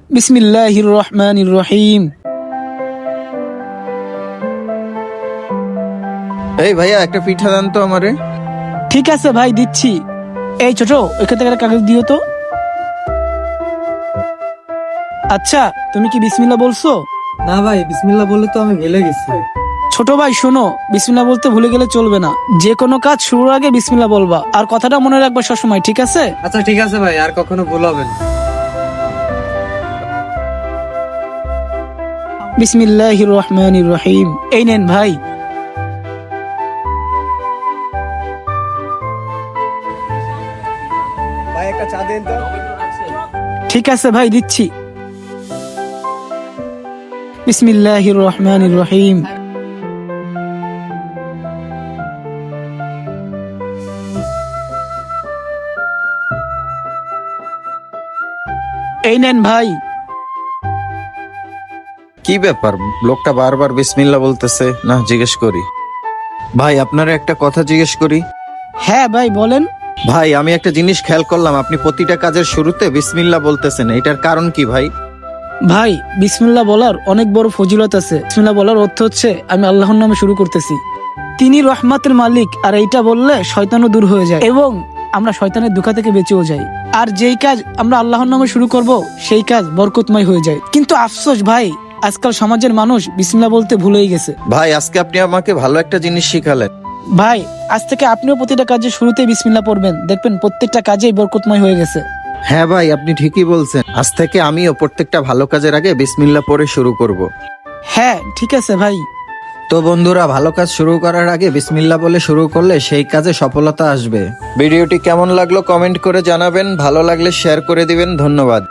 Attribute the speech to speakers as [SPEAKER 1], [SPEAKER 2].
[SPEAKER 1] বিসমিল্লাহির রহমানির রহিম।
[SPEAKER 2] এই ভাইয়া একটা পিঠা দেন তো আমারে।
[SPEAKER 1] ঠিক আছে ভাই, দিচ্ছি। এই ছোট, এখান থেকে একটা কাগজ দিও তো। আচ্ছা, তুমি কি বিসমিল্লাহ বলছো?
[SPEAKER 3] না ভাই, বিসমিল্লাহ বলে তো আমি ভুলে গেছি।
[SPEAKER 1] ছোট ভাই শোনো, বিসমিল্লাহ বলতে ভুলে গেলে চলবে না। যে কোনো কাজ শুরুর আগে বিসমিল্লাহ বলবা, আর কথাটা মনে রাখবা সবসময়, ঠিক আছে?
[SPEAKER 3] আচ্ছা ঠিক আছে ভাই, আর কখনো ভুল হবে না।
[SPEAKER 1] বিসমিল্লাহির রহমানির রহিম। এই নেন ভাই।
[SPEAKER 4] ভাই একটা চা দেন তো।
[SPEAKER 1] ঠিক আছে ভাই, দিচ্ছি। বিসমিল্লাহির রহমানির রহিম। এই নেন ভাই।
[SPEAKER 2] কি ব্যাপার, লোকটা বারবার বিসমিল্লাহ বলতেছে না, জিজ্ঞেস করি। ভাই আপনার একটা কথা জিজ্ঞেস করি।
[SPEAKER 1] হ্যাঁ ভাই, বলেন।
[SPEAKER 2] ভাই আমি একটা জিনিস খেয়াল করলাম, আপনি প্রতিটা কাজের শুরুতে বিসমিল্লাহ বলতেছেন, এটার কারণ কি ভাই?
[SPEAKER 1] ভাই, বিসমিল্লাহ বলার অনেক বড় ফজিলত আছে। বিসমিল্লাহ বলার অর্থ হচ্ছে আমি আল্লাহর নামে শুরু করতেছি। তিনি রহমতের মালিক, আর এইটা বললে শয়তানও দূর হয়ে যায় এবং আমরা শয়তানের দুঃখা থেকে বেঁচেও যাই। আর যেই কাজ আমরা আল্লাহর নামে শুরু করব, সেই কাজ বরকতময় হয়ে যায়। কিন্তু আফসোস ভাই, আজকাল সমাজের মানুষ বিসমিল্লাহ বলতে ভুলেই গেছে।
[SPEAKER 2] ভাই আজকে আপনি আমাকে ভালো একটা জিনিস শিখালেন।
[SPEAKER 1] ভাই, আজ থেকে আপনিও প্রতিটা কাজে শুরুতে বিসমিল্লাহ পড়বেন, দেখবেন প্রত্যেকটা কাজেই বরকতময় হয়ে গেছে।
[SPEAKER 2] হ্যাঁ ভাই, আপনি ঠিকই বলছেন। আজ থেকে আমিও প্রত্যেকটা ভালো কাজের আগে বিসমিল্লাহ পড়ে শুরু করব।
[SPEAKER 1] হ্যাঁ ঠিক আছে ভাই।
[SPEAKER 2] তো বন্ধুরা, ভালো কাজ শুরু করার আগে বিসমিল্লাহ বলে শুরু করলে সেই কাজে সফলতা আসবে। ভিডিওটি কেমন লাগলো কমেন্ট করে জানাবেন, ভালো লাগলে শেয়ার করে দিবেন। ধন্যবাদ।